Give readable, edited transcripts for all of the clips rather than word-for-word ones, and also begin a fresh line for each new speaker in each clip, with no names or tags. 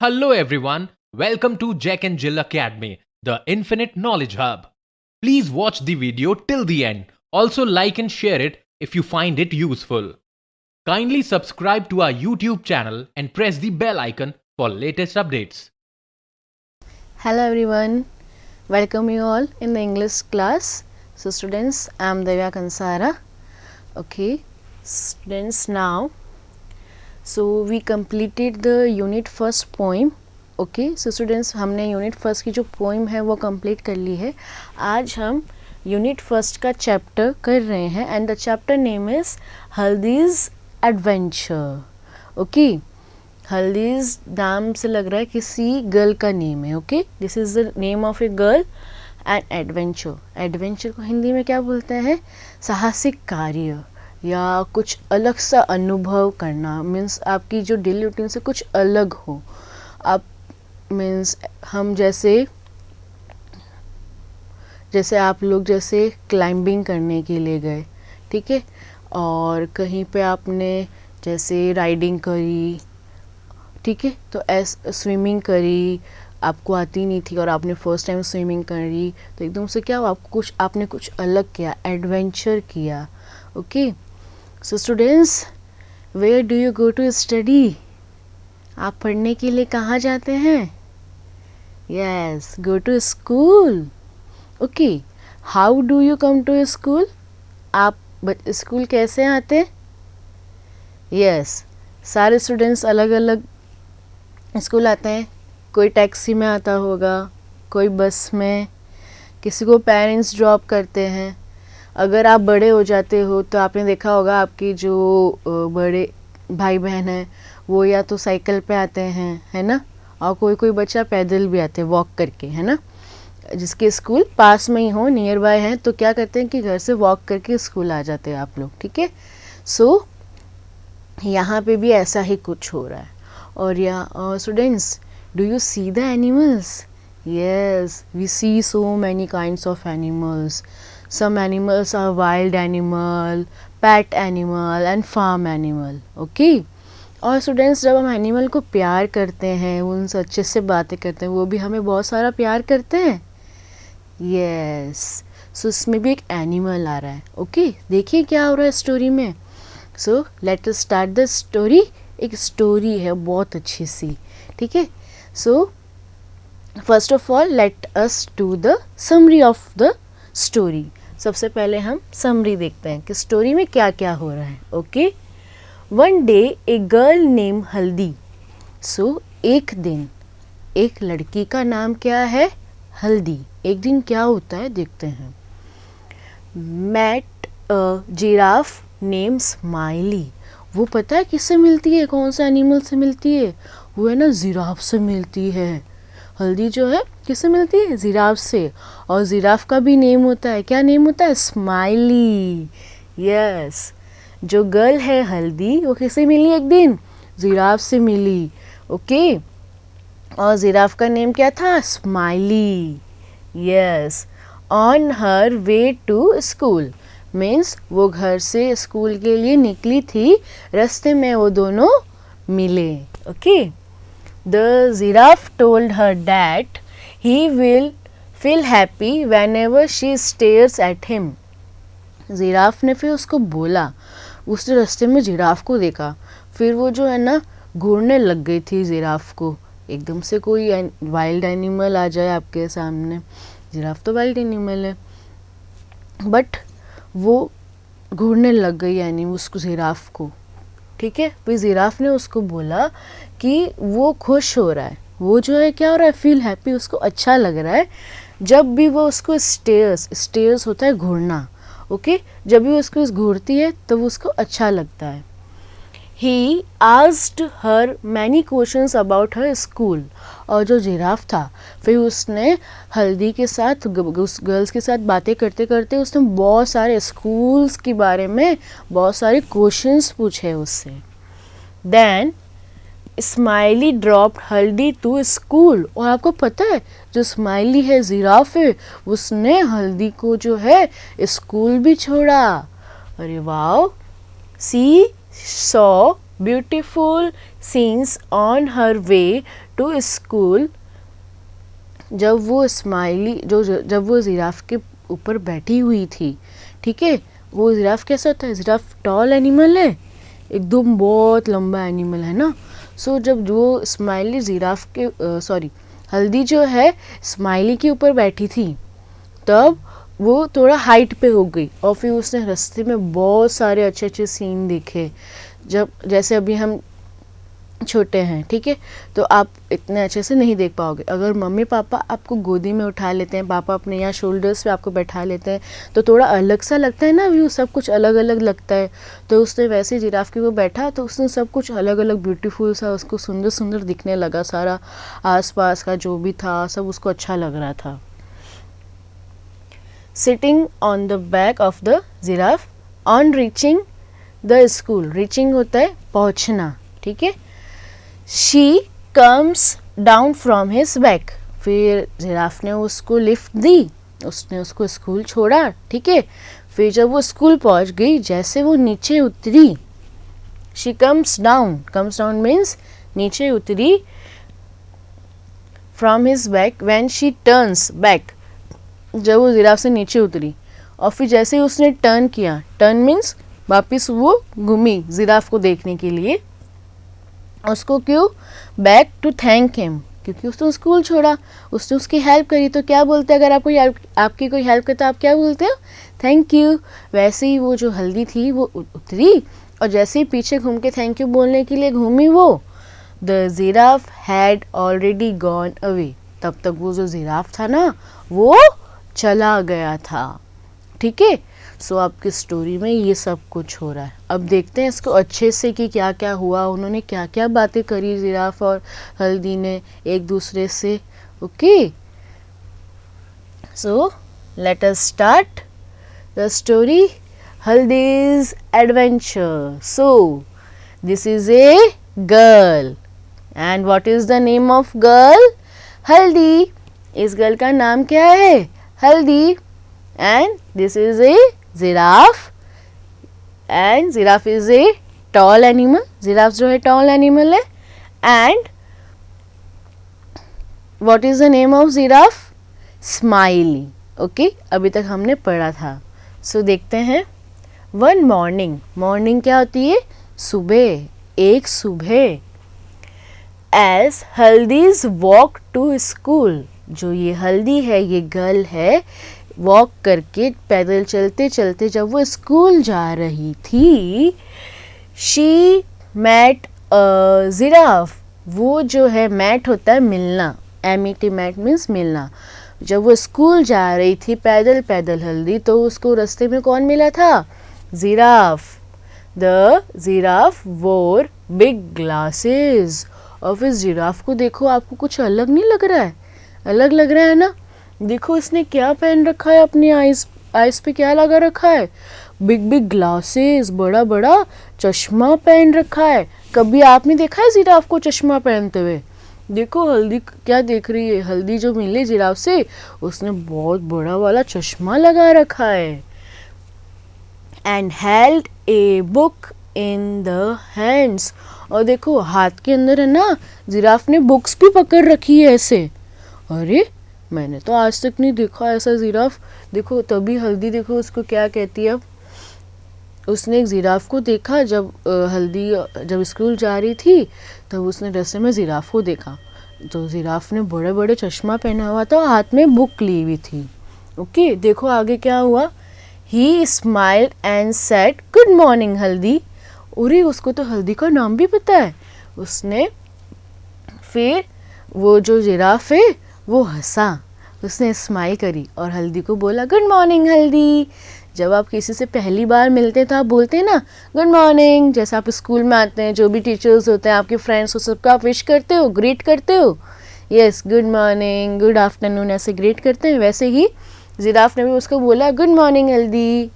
Hello everyone, welcome to Jack and Jill Academy, the Infinite Knowledge Hub. Please watch the video till the end. Also like and share it if you find it useful. Kindly subscribe to our YouTube channel and press the bell icon for latest updates.
Hello everyone, welcome you all in the English class. So students, I am Devya Kansara. Okay, students, now so we completed the unit first poem. Okay so students, हमने unit first की जो poem है वो complete कर ली है. आज हम unit first का चैप्टर कर रहे हैं and the chapter name is Haldi's adventure. Okay, Haldi's नाम से लग रहा है किसी गर्ल का नेम है. Okay, this is the name of A girl and adventure. Adventure को हिंदी में क्या बोलते हैं? साहसिक कार्य या कुछ अलग सा अनुभव करना. मीन्स आपकी जो डेली रूटीन से कुछ अलग हो. आप मीन्स हम जैसे आप लोग जैसे क्लाइंबिंग करने के लिए गए, ठीक है, और कहीं पे आपने जैसे राइडिंग करी, ठीक है, तो स्विमिंग करी, आपको आती नहीं थी और आपने फर्स्ट टाइम स्विमिंग करी, तो एकदम से क्या हो, आपने कुछ अलग किया, एडवेंचर किया. Okay, so students, where do you go to study? आप पढ़ने के लिए कहाँ जाते हैं? Yes, go to school. Okay, how do you come to school? आप स्कूल कैसे आते? यस, सारे स्टूडेंट्स अलग अलग स्कूल आते हैं. कोई टैक्सी में आता होगा, कोई बस में, किसी को पेरेंट्स ड्रॉप करते हैं. अगर आप बड़े हो जाते हो तो आपने देखा होगा आपकी जो बड़े भाई बहन हैं वो या तो साइकिल पे आते हैं, है ना, और कोई बच्चा पैदल भी आते हैं, वॉक करके, है ना. जिसके स्कूल पास में ही हो, नियर बाय है, तो क्या करते हैं कि घर से वॉक करके स्कूल आ जाते हैं आप लोग, ठीक है. सो यहाँ पे भी ऐसा ही कुछ हो रहा है. और यहाँ students, do you see the animals? Yes, we see so many kinds of animals. Some animals are wild animal, pet animal and farm animal. Okay. और स्टूडेंट्स, जब हम एनिमल को प्यार करते हैं, उनसे अच्छे से बातें करते हैं, वो भी हमें बहुत सारा प्यार करते हैं. यस, सो इसमें भी एक एनिमल आ रहा है. ओके, देखिए क्या हो रहा है स्टोरी में. सो let us start the story. एक स्टोरी है बहुत अच्छी सी, ठीक है. So first of all let us do the summary of the story. सबसे पहले हम समरी देखते हैं कि स्टोरी में क्या क्या हो रहा है. Okay, one day a girl name हल्दी. सो एक दिन एक लड़की का नाम क्या है? हल्दी. एक दिन क्या होता है देखते हैं. Met giraffe name Smiley. वो पता है किससे मिलती है? कौन सा एनिमल से मिलती है? वो है ना, जिराफ से मिलती है. हल्दी जो है किससे मिलती है? जिराफ से. और जिराफ का भी नेम होता है, क्या नेम होता है? स्माइली. यस, जो गर्ल है हल्दी वो किससे मिली एक दिन? जिराफ से मिली. ओके, और जिराफ का नेम क्या था? Smiley. Yes, on her way to school. Means वो घर से स्कूल के लिए निकली थी, रास्ते में वो दोनों मिले. Okay, the giraffe told her that he will feel happy whenever she stares at him. Giraffe ने फिर उसको बोला, उसने रास्ते में जिराफ को देखा, फिर वो जो है ना घूरने लग गई थी जिराफ को. एकदम से कोई वाइल्ड एनिमल आ जाए आपके सामने, जिराफ तो वाइल्ड एनिमल है, बट वो घूरने लग गई एनिमल उसको, जिराफ को, ठीक है. फिर जिराफ ने उसको बोला कि वो खुश हो रहा है, वो जो है क्या हो रहा है, फील हैप्पी, उसको अच्छा लग रहा है जब भी वो उसको स्टेयर्स होता है घूरना. ओके, जब भी उसको घूरती है तो वो उसको अच्छा लगता है. He asked her many questions about her school. और जो जिराफ था फिर उसने हल्दी के साथ, गर्ल्स के साथ बातें करते करते उसने बहुत सारे स्कूल्स के बारे में बहुत सारे क्वेश्चंस पूछे उससे. देन स्माइली ड्रॉप्ड हल्दी टू स्कूल. और आपको पता है जो स्माइली है, जिराफ है, उसने हल्दी को जो है स्कूल भी छोड़ा. अरे वाह, she saw beautiful scenes on her way to school. जब वो स्माइली जब वो जिराफ के ऊपर बैठी हुई थी, ठीक है, वो जिराफ कैसा होता है, जिराफ टॉल एनिमल है, एकदम बहुत लंबा एनिमल है ना। सो जब वो स्माइली जिराफ के हल्दी जो है स्माइली के ऊपर बैठी थी, तब वो थोड़ा हाइट पे हो गई और फिर उसने रास्ते में बहुत सारे अच्छे अच्छे सीन देखे। जब जैसे अभी हम छोटे हैं, ठीक है, तो आप इतने अच्छे से नहीं देख पाओगे। अगर मम्मी पापा आपको गोदी में उठा लेते हैं, पापा अपने यहाँ शोल्डर्स पे आपको बैठा लेते हैं, तो थोड़ा अलग सा लगता है ना व्यू, सब कुछ अलग अलग लगता है। तो उसने वैसे जिराफ के वो बैठा तो उसने सब कुछ अलग अलग ब्यूटीफुल सा, उसको सुंदर सुंदर दिखने लगा, सारा आसपास का जो भी था सब उसको अच्छा लग रहा था। Sitting on the back of the giraffe on reaching the school. Reaching होता है पहुँचना, ठीक है। She comes down from his back. फिर जिराफ ने उसको लिफ्ट दी, उसने उसको स्कूल छोड़ा, ठीक है। फिर जब वो स्कूल पहुंच गई, जैसे वो नीचे उतरी, शी कम्स डाउन मीन्स नीचे उतरी, from his back when she turns back. जब वो जिराफ से नीचे उतरी और फिर जैसे ही उसने टर्न किया, टर्न मीन्स वापिस वो घूमी जिराफ को देखने के लिए, उसको क्यों, बैक टू थैंक हिम, क्योंकि उसने स्कूल छोड़ा, उसने उसकी हेल्प करी। तो क्या बोलते हैं, अगर आपकी कोई हेल्प करता है आप क्या बोलते हो, थैंक यू। वैसे ही वो जो हल्दी थी वो उतरी और जैसे ही पीछे घूम के थैंक यू बोलने के लिए घूमी, वो the giraffe had already gone away. तब तक वो जो जिराफ था ना वो चला गया था, ठीक है। सो आपकी स्टोरी में ये सब कुछ हो रहा है। अब देखते हैं इसको अच्छे से कि क्या क्या हुआ, उन्होंने क्या क्या बातें करी जिराफ और हल्दी ने एक दूसरे से। Okay, so let us start the story, Haldi's adventure. So this is a girl and what is the name of girl, Haldi. इस गर्ल का नाम क्या है, Haldi. And this is a giraffe and giraffe is a tall animal, giraffe जो है tall animal है। And what is the name of giraffe, Smiley. Okay, अभी तक हमने पढ़ा था। सो देखते हैं, वन मॉर्निंग, मॉर्निंग क्या होती है, सुबह, एक सुबह। एज हल्दीज वॉक टू स्कूल, जो ये हल्दी है, ये गर्ल है, वॉक करके पैदल चलते चलते जब वो स्कूल जा रही थी, शी मैट जिराफ। वो जो है मैट होता है मिलना, MET मैट मीन्स मिलना। जब वो स्कूल जा रही थी पैदल पैदल हल्दी, तो उसको रास्ते में कौन मिला था, जिराफ। द जिराफ वोर बिग ग्लासेस। और फिर जिराफ को देखो, आपको कुछ अलग नहीं लग रहा है, अलग लग रहा है ना। देखो इसने क्या पहन रखा है, अपनी आइज पे क्या लगा रखा है, बिग बिग ग्लासेस, बड़ा बड़ा चश्मा पहन रखा है। कभी आपने देखा है जिराफ को चश्मा पहनते हुए? देखो हल्दी क्या देख रही है, हल्दी जो मिली जिराफ से, उसने बहुत बड़ा वाला चश्मा लगा रखा है। And held a book in the hands. और देखो हाथ के अंदर है ना, जिराफ ने बुक्स भी पकड़ रखी है ऐसे। अरे मैंने तो आज तक नहीं देखा ऐसा जिराफ। देखो तभी हल्दी देखो उसको क्या कहती है। अब उसने एक जिराफ को देखा, जब हल्दी जब स्कूल जा रही थी तब उसने रास्ते में जिराफ को देखा, तो जिराफ ने बड़े बड़े चश्मा पहना हुआ था, हाथ में बुक ली हुई थी। ओके, देखो आगे क्या हुआ। ही smiled and said good morning हल्दी। अरे उसको तो हल्दी का नाम भी पता है। उसने फिर वो जो जिराफ है वो हंसा, उसने स्माइल करी और हल्दी को बोला गुड मॉर्निंग हल्दी। जब आप किसी से पहली बार मिलते हैं तो आप बोलते हैं ना गुड मॉर्निंग। जैसे आप स्कूल में आते हैं, जो भी टीचर्स होते हैं, आपके फ्रेंड्स हो, सबका आप विश करते हो, ग्रीट करते हो। Yes, good morning, good afternoon, ऐसे ग्रीट करते हैं। वैसे ही जिराफ ने भी उसको बोला गुड मॉर्निंग हल्दी।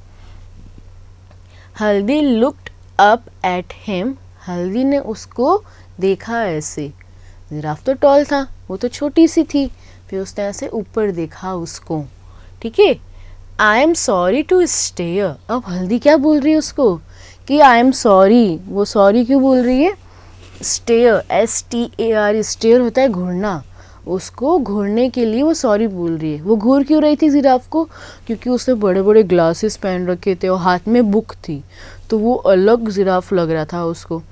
हल्दी लुक्ड अप एट हिम। हल्दी ने उसको देखा ऐसे। जिराफ तो टॉल था, वो तो छोटी सी थी। फिर उसने ऐसे ऊपर देखा उसको, ठीक है। I am sorry to stare. अब हल्दी क्या बोल रही है उसको कि आई एम सॉरी। वो सॉरी क्यों बोल रही है? स्टेयर, STAR, स्टेयर होता है घूरना, उसको घूरने के लिए वो सॉरी बोल रही है। वो घूर क्यों रही थी जिराफ को? क्योंकि उसने बड़े बड़े ग्लासेस पहन रखे थे और हाथ में बुक थी, तो वो अलग जिराफ लग रहा था उसको,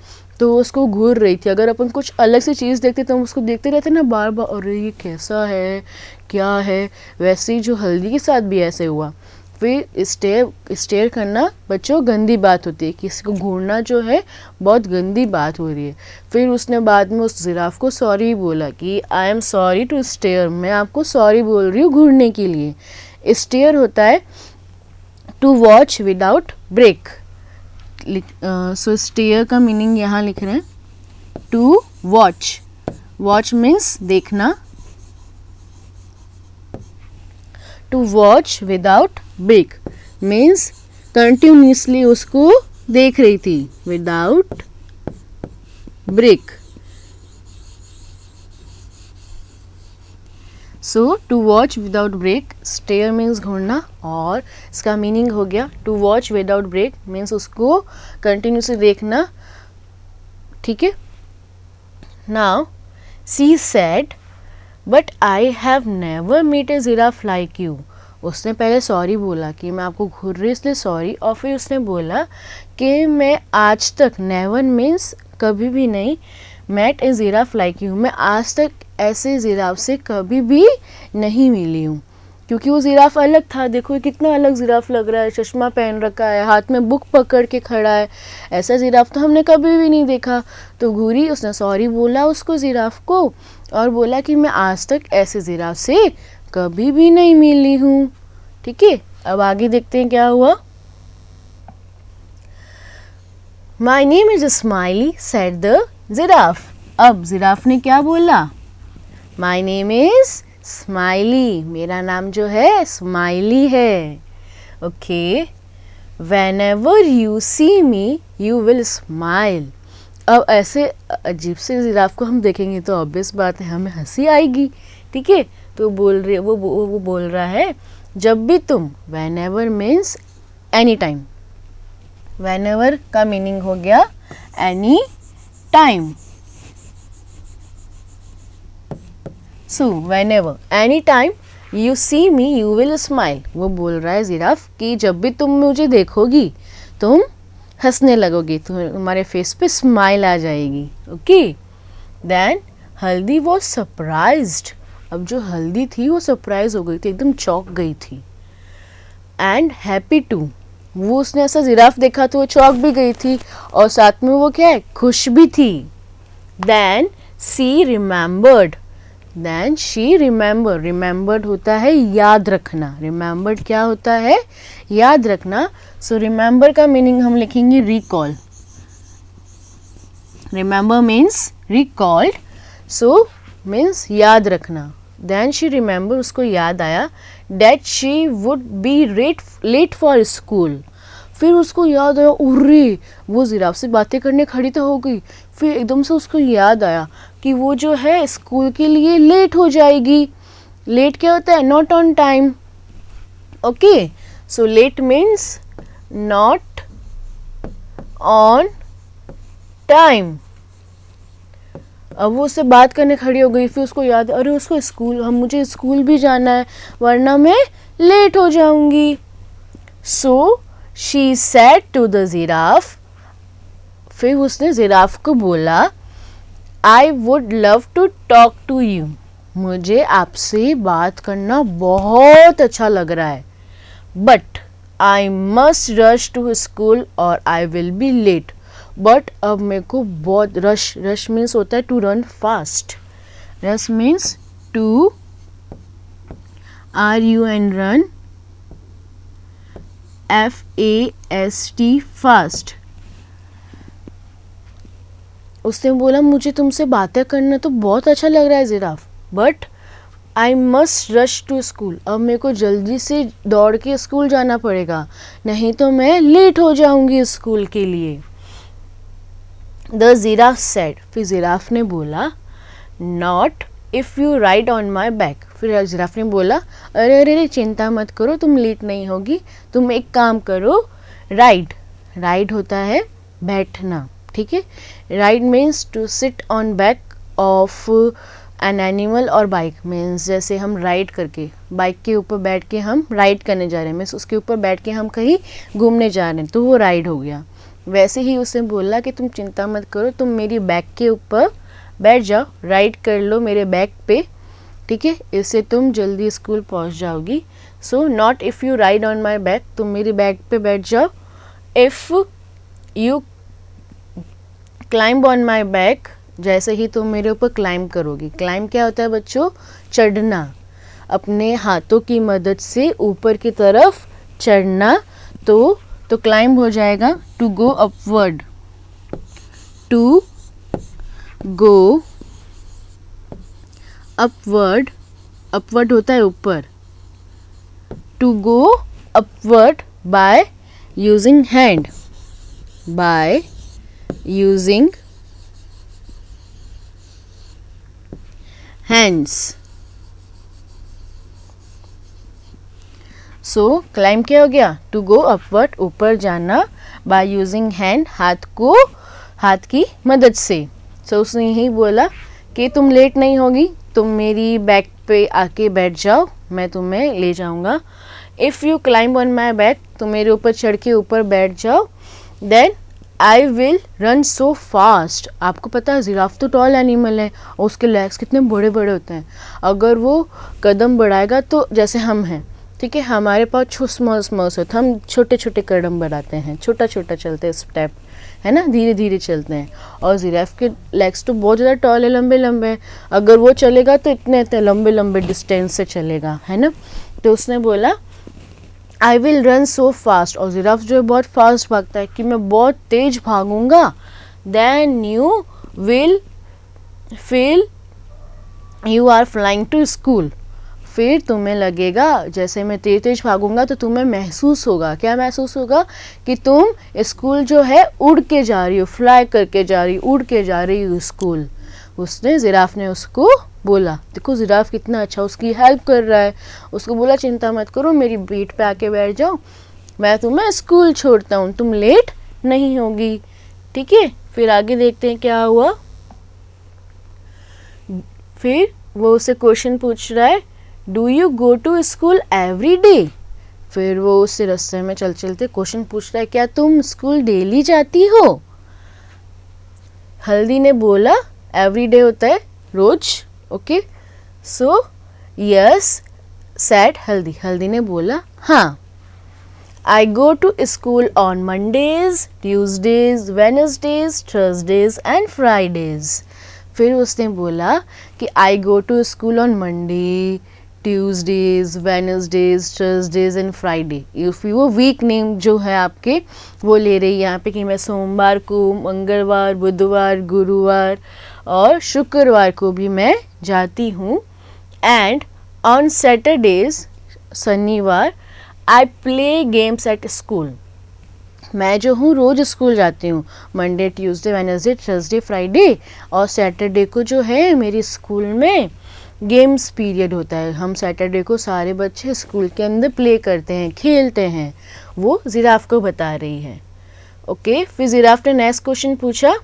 तो वो उसको घूर रही थी। अगर अपन कुछ अलग सी चीज़ देखते तो हम उसको देखते रहते ना बार बार, अरे ये कैसा है, क्या है। वैसे ही जो हल्दी के साथ भी ऐसे हुआ। फिर स्टेयर करना बच्चों गंदी बात होती है, किसी को घूरना जो है बहुत गंदी बात हो रही है। फिर उसने बाद में उस जिराफ को सॉरी बोला कि I am sorry to stare, मैं आपको सॉरी बोल रही हूँ घूरने के लिए। स्टेयर होता है to watch without break. So stare का मीनिंग यहाँ लिख रहे हैं, टू वॉच, वॉच मीन्स देखना, to watch without break means continuously उसको देख रही थी, without break. So to watch without break, stare means घूरना, और इसका मीनिंग हो गया to watch without break means उसको कंटिन्यूसली देखना, ठीक है। Now she said but I have never meet a giraffe like you. उसने पहले सॉरी बोला कि मैं आपको घूर रही इसलिए सॉरी, और फिर उसने बोला कि मैं आज तक, नेवर मीन्स कभी भी नहीं, met a giraffe like you, मैं आज तक ऐसे जिराफ से कभी भी नहीं मिली हूँ। क्योंकि वो जिराफ अलग था, देखो ये कितना अलग जिराफ लग रहा है, चश्मा पहन रखा है, हाथ में बुक पकड़ के खड़ा है, ऐसा जिराफ तो हमने कभी भी नहीं देखा। तो घूरी, उसने सॉरी बोला उसको जिराफ को, और बोला कि मैं आज तक ऐसे जिराफ से कभी भी नहीं मिली हूँ, ठीक है। अब आगे देखते हैं क्या हुआ। My name is smiley said the giraffe. अब जिराफ ने क्या बोला? माई नेम इज स्माइली, मेरा नाम जो है स्माइली है, okay. Whenever you see me you will smile. अब ऐसे अजीब से जिराफ को हम देखेंगे तो ऑब्वियस बात है हमें हंसी आएगी, ठीक है। तो बोल रही वो बोल रहा है जब भी तुम, whenever means any time, whenever का मीनिंग हो गया any time. So whenever, any time you see me you will smile. वो बोल रहा है जिराफ कि जब भी तुम मुझे देखोगी तुम हंसने लगोगी, तुम्हारे फेस पे स्माइल आ जाएगी, ओके। देन हल्दी वॉज सरप्राइज्ड। अब जो हल्दी थी वो सरप्राइज हो गई थी, एकदम चौंक गई थी। एंड हैप्पी टू, वो उसने ऐसा जिराफ देखा तो वो चौंक भी गई थी, और साथ में वो क्या है, खुश भी थी। Then she remembered, then she remember, remembered होता है याद रखना, रिमेम्बर्ड क्या होता है, याद रखना। सो रिमेम्बर का मीनिंग हम लिखेंगे recall, remember means recalled, so means याद रखना। देन शी रिमेम्बर, उसको याद आया, that she would be late for school. फिर उसको याद आया, उर्रे वो जिराफ से बातें करने खड़ी तो हो गई, फिर एकदम से उसको याद आया कि वो जो है स्कूल के लिए लेट हो जाएगी। लेट क्या होता है, not on time, okay. So late means not on time. अब वो उससे बात करने खड़ी हो गई, फिर उसको याद, अरे उसको स्कूल, मुझे स्कूल भी जाना है वरना मैं लेट हो जाऊंगी। So she said to the giraffe, फिर उसने जिराफ को बोला, I would love to talk to you, मुझे आपसे बात करना बहुत अच्छा लग रहा है, but I must rush to school और I will be late. But अब मेरे को बहुत रश मीन्स होता है to run fast, rush means to RUN run, FAST fast. उसने बोला मुझे तुमसे बातें करना तो बहुत अच्छा लग रहा है giraffe, but I must rush to school, अब मेरे को जल्दी से दौड़ के स्कूल जाना पड़ेगा, नहीं तो मैं लेट हो जाऊंगी स्कूल के लिए। द जिराफ सेड, फिर जिराफ ने बोला, not if you ride on my back. फिर जिराफ ने बोला, अरे अरे अरे चिंता मत करो, तुम लेट नहीं होगी, तुम एक काम करो, राइड, राइड होता है बैठना, ठीक है। Ride means to sit on back of an animal और बाइक मीन्स जैसे हम राइड करके बाइक के ऊपर बैठ के हम राइड करने जा रहे हैं, मीन्स उसके ऊपर बैठ के हम कहीं घूमने जा रहे हैं, तो वो राइड हो गया। वैसे ही उसने बोला कि तुम चिंता मत करो, तुम मेरी बैक के ऊपर बैठ जाओ, राइड कर लो मेरे बैक पे, ठीक है, इससे तुम जल्दी स्कूल पहुंच जाओगी। So not if you ride on my back, तुम मेरी बैक पे बैठ जाओ। If you climb on my back, जैसे ही तुम मेरे ऊपर क्लाइंब करोगी। क्लाइंब क्या होता है बच्चों? चढ़ना, अपने हाथों की मदद से ऊपर की तरफ चढ़ना। तो क्लाइंब हो जाएगा to go upward, to go upward, upward होता है ऊपर। To go upward by using hand, by using hands. So climb क्या हो गया? टू गो अपवर्ड, ऊपर जाना, बाय यूजिंग हैंड, हाथ की मदद से। सो उसने यही बोला कि तुम लेट नहीं होगी, तुम मेरी बैक पे आके बैठ जाओ, मैं तुम्हें ले जाऊंगा। If you climb on my back, तुम मेरे ऊपर चढ़ के ऊपर बैठ जाओ, then I will run so fast. आपको पता है जिराफ तो टॉल एनिमल है और उसके लेग्स कितने बड़े बड़े होते हैं। अगर वो कदम बढ़ाएगा तो जैसे हम हैं, ठीक है, हमारे पास स्मॉल स्मॉल होते हैं, हम छोटे छोटे कदम बढ़ाते हैं, छोटा छोटा चलते हैं स्टेप, है ना, धीरे धीरे चलते हैं। और जिराफ के लेग्स तो बहुत ज़्यादा टॉल है, लंबे लंबे हैं। अगर वो चलेगा तो इतने इतने लंबे लंबे डिस्टेंस से चलेगा, है ना। तो उसने बोला I will run so fast, और जिराफ जो है बहुत फास्ट भागता है कि मैं बहुत तेज भागूंगा। Then you will feel you are flying to school, फिर तुम्हें लगेगा जैसे मैं तेज तेज भागूंगा तो तुम्हें महसूस होगा, क्या महसूस होगा? कि तुम स्कूल जो है उड़ के जा रही हो, फ्लाई करके जा रही हो, उड़ के जा रही हो स्कूल। उसने जिराफ ने उसको बोला, देखो जिराफ कितना अच्छा उसकी हेल्प कर रहा है। उसको बोला चिंता मत करो, मेरी पीठ पे आके बैठ जाओ, मैं तुम्हें स्कूल छोड़ता हूँ, तुम लेट नहीं होगी, ठीक है। फिर आगे देखते हैं क्या हुआ। फिर वो उसे क्वेश्चन पूछ रहा है, do you go to school every day? फिर वो उससे रास्ते में चल चलते क्वेश्चन पूछ रहा है, क्या तुम स्कूल डेली जाती हो? हल्दी ने बोला एवरी डे होता है रोज, okay. So yes said Haldi, Haldi ने बोला हाँ। I go to school on Mondays, Tuesdays, Wednesdays, Thursdays and Fridays. फिर उसने बोला कि I go to school on Monday, Tuesdays, Wednesdays, Thursdays and Friday. वो वीक नेम जो है आपके वो ले रही है यहाँ पे कि मैं सोमवार को, मंगलवार, बुधवार, गुरुवार और शुक्रवार को भी मैं जाती हूँ। एंड ऑन सैटरडेज, शनिवार, I play games at school. मैं जो हूँ रोज़ स्कूल जाती हूँ, Monday, Tuesday, Wednesday, Thursday, Friday, और सैटरडे को जो है मेरी स्कूल में गेम्स पीरियड होता है। हम सैटरडे को सारे बच्चे स्कूल के अंदर प्ले करते हैं, खेलते हैं। वो जिराफ को बता रही है, ओके। फिर जिराफ ने नेक्स्ट क्वेश्चन पूछा,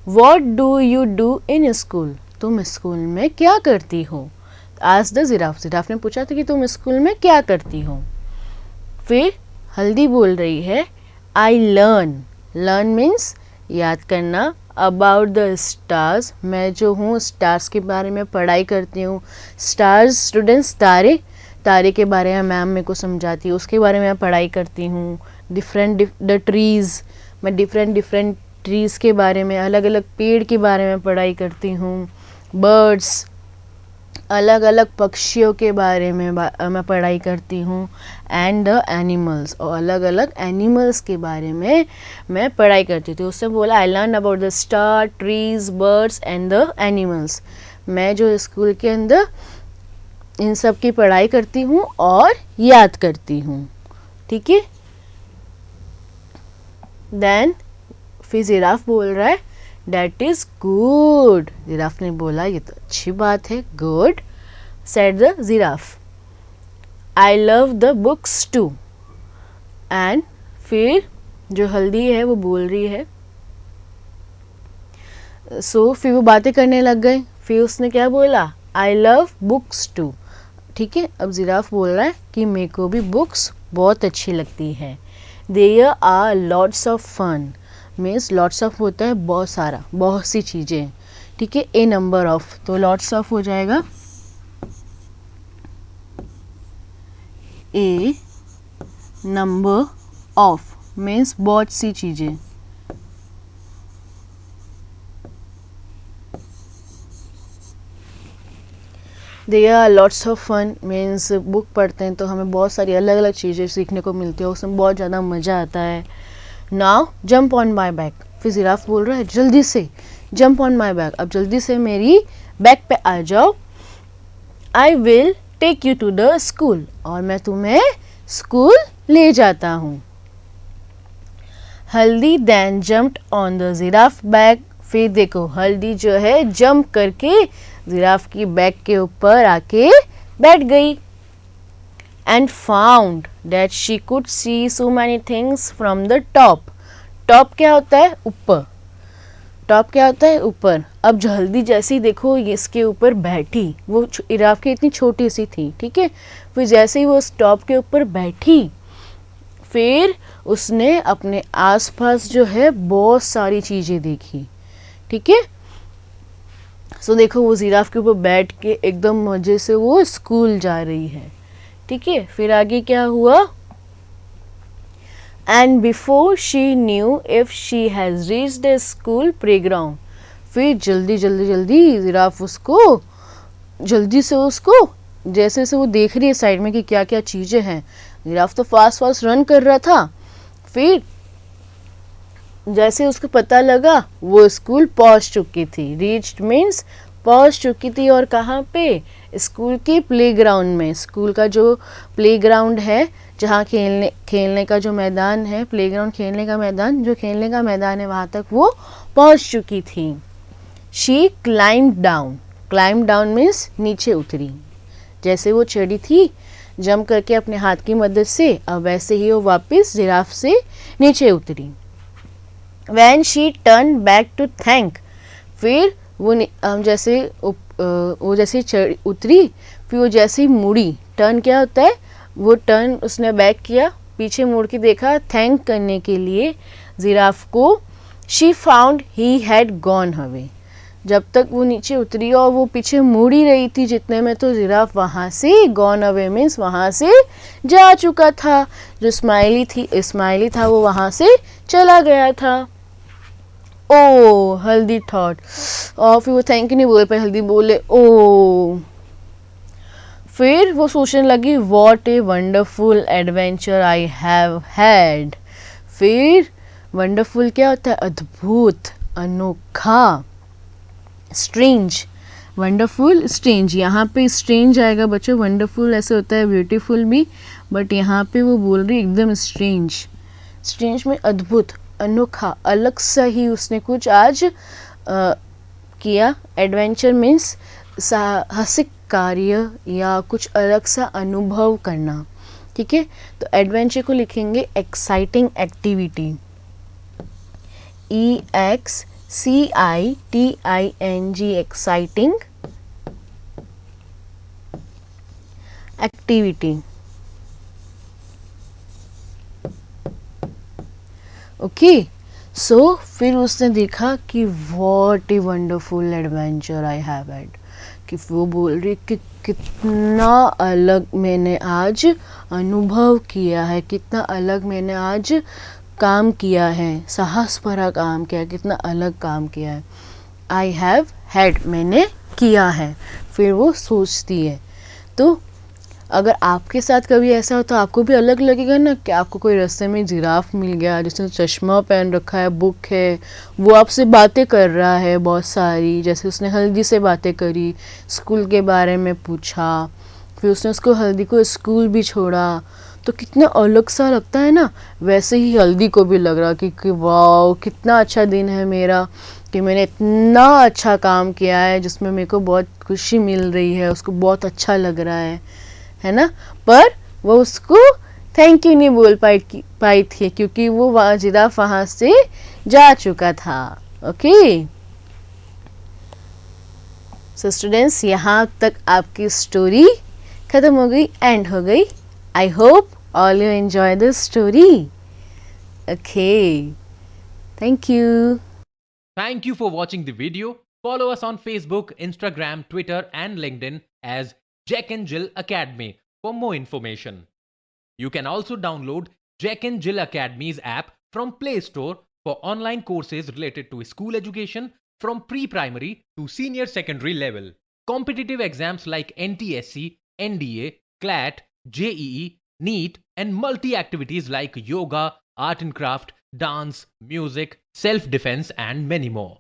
what do you do in school? तुम स्कूल में क्या करती हो? आज द जिराफ, जिराफ ने पूछा था कि तुम स्कूल में क्या करती हो। फिर हल्दी बोल रही है, आई लर्न, लर्न मीन्स याद करना, अबाउट द स्टार्स, मैं जो हूँ स्टार्स के बारे में पढ़ाई करती हूँ। स्टार्स स्टूडेंट्स तारे, तारे के बारे में मैम मेरे को समझाती है, उसके बारे में पढ़ाई करती हूँ। द ट्रीज़, मैं डिफरेंट ट्रीज़ के बारे में, अलग अलग पेड़ के बारे में पढ़ाई करती हूँ। बर्ड्स, अलग अलग पक्षियों के बारे में मैं पढ़ाई करती हूँ। एंड द एनिमल्स, और अलग अलग एनिमल्स के बारे में मैं पढ़ाई करती थी। उससे बोला I learn about the star, trees, birds and the animals. मैं जो स्कूल के अंदर इन सब की पढ़ाई करती हूँ और याद करती हूँ, ठीक है। देन फिर जिराफ बोल रहा है, That is good. जिराफ ने बोला ये तो अच्छी बात है, good. Said the giraffe. I love the books too. And फिर जो हल्दी है वो बोल रही है। फिर वो बातें करने लग गए। फिर उसने क्या बोला, आई लव बुक्स टू। ठीक है, अब जिराफ बोल रहा है कि मेरे को भी बुक्स बहुत अच्छी लगती है। There are lots of fun, means lots of होता है बहुत सारा, बहुत सी चीज़ें। ठीक है, ए नंबर ऑफ, तो लॉट्स ऑफ हो जाएगा ए नंबर ऑफ, मीन्स बहुत सी चीज़ें। There are lots of fun, means book पढ़ते हैं तो हमें बहुत सारी अलग अलग चीज़ें सीखने को मिलती है, उसमें बहुत ज़्यादा मज़ा आता है। Now jump on my back, फिर जिराफ बोल रहा है जल्दी से जंप ऑन माई बैक, अब जल्दी से मेरी बैक पे आ जाओ। I will take you to the school, और मैं तुम्हें स्कूल ले जाता हूँ। Haldi then jumped on the giraffe back, फिर देखो हल्दी जो है जंप करके जिराफ की बैक के ऊपर आके बैठ गई। And found that she could see so many things from the top. Top क्या होता है, ऊपर। टॉप क्या होता है, ऊपर। अब हल्दी जैसी देखो इसके ऊपर बैठी, वो जिराफ की इतनी छोटी सी थी, ठीक है। फिर जैसे ही वो उस टॉप के ऊपर बैठी, फिर उसने अपने आसपास जो है बहुत सारी चीज़ें देखी। ठीक है, सो देखो वो जिराफ के ऊपर बैठ के एकदम मजे से वो स्कूल जा रही है। ठीक है, फिर आगे क्या हुआ, and before she knew if she has reached the school playground, फिर जल्दी जल्दी जल्दी जिराफ उसको जल्दी से उसको जैसे से वो देख रही है साइड में कि क्या क्या चीज़ें हैं, जिराफ तो फास्ट फास्ट रन कर रहा था। फिर जैसे उसको पता लगा वो स्कूल पहुंच चुकी थी, रीच्ड मीन्स पहुंच चुकी थी, और कहाँ पे, स्कूल के प्लेग्राउंड में। स्कूल का जो प्लेग्राउंड है जहाँ खेलने का जो मैदान है, प्लेग्राउंड खेलने का मैदान, जो खेलने का मैदान है वहाँ तक वो पहुँच चुकी थी। शी क्लाइम डाउन मीन्स नीचे उतरी। जैसे वो चढ़ी थी जंप करके अपने हाथ की मदद से, अब वैसे ही वो वापस जिराफ से नीचे उतरी। When she turned back to thank, फिर वो जैसे उतरी, फिर वो जैसे ही मुड़ी, टर्न क्या होता है, वो टर्न उसने बैक किया, पीछे मुड़ के देखा थैंक करने के लिए जिराफ को। She found he had gone away, जब तक वो नीचे उतरी और वो पीछे मुड़ ही रही थी जितने में, तो जिराफ वहाँ से गॉन अवे मीन्स वहाँ से जा चुका था। जो स्माइली था वो वहाँ से चला गया था। ओ हल्दी थॉट, और फिर वो थैंक यू नहीं बोल पाए, हल्दी बोले ओ। फिर वो सोचने लगी what a wonderful adventure I have had. फिर वंडरफुल क्या होता है, अद्भुत, अनोखा, स्ट्रेंज। वंडरफुल, स्ट्रेंज, यहाँ पे स्ट्रेंज आएगा बच्चों, वंडरफुल ऐसे होता है ब्यूटीफुल भी, बट यहाँ पे वो बोल रही एकदम स्ट्रेंज। स्ट्रेंज में अद्भुत, अनोखा, अलग सा ही उसने कुछ आज किया। एडवेंचर मीन्स साहसिक कार्य या कुछ अलग सा अनुभव करना। ठीक है, तो एडवेंचर को लिखेंगे exciting activity, EXCITING, exciting activity. Okay, so फिर उसने देखा कि what a wonderful adventure I have had, कि वो बोल रही कि कितना अलग मैंने आज अनुभव किया है, कितना अलग मैंने आज काम किया है, साहस भरा काम किया, कितना अलग काम किया है। आई हैव हैड, मैंने किया है। फिर वो सोचती है, तो अगर आपके साथ कभी ऐसा हो तो आपको भी अलग लगेगा ना, कि आपको कोई रास्ते में जिराफ मिल गया जिसने चश्मा पहन रखा है, बुक है, वो आपसे बातें कर रहा है बहुत सारी, जैसे उसने हल्दी से बातें करी, स्कूल के बारे में पूछा, फिर उसने उसको हल्दी को स्कूल भी छोड़ा, तो कितना अलग सा लगता है ना। वैसे ही हल्दी को भी लग रहा कि वाह कितना अच्छा दिन है मेरा, कि मैंने इतना अच्छा काम किया है जिसमें मेरे को बहुत खुशी मिल रही है, उसको बहुत अच्छा लग रहा है ना। पर वो उसको थैंक यू नहीं बोल पाई थी क्योंकि वो जिराफ वहाँ से जा चुका था. ओके सो स्टूडेंट्स, यहाँ तक आपकी स्टोरी ख़त्म हो गई, एंड हो गई. I hope all you enjoy the story. Okay, thank you.
Thank you for watching the video. Follow us on Facebook, Instagram, Twitter, and LinkedIn as Jack and Jill Academy for more information. You can also download Jack and Jill Academy's app from Play Store for online courses related to school education from pre-primary to senior secondary level. Competitive exams like NTSC, NDA, CLAT, JEE, NEET, and multi-activities like yoga, art and craft, dance, music, self-defense, and many more.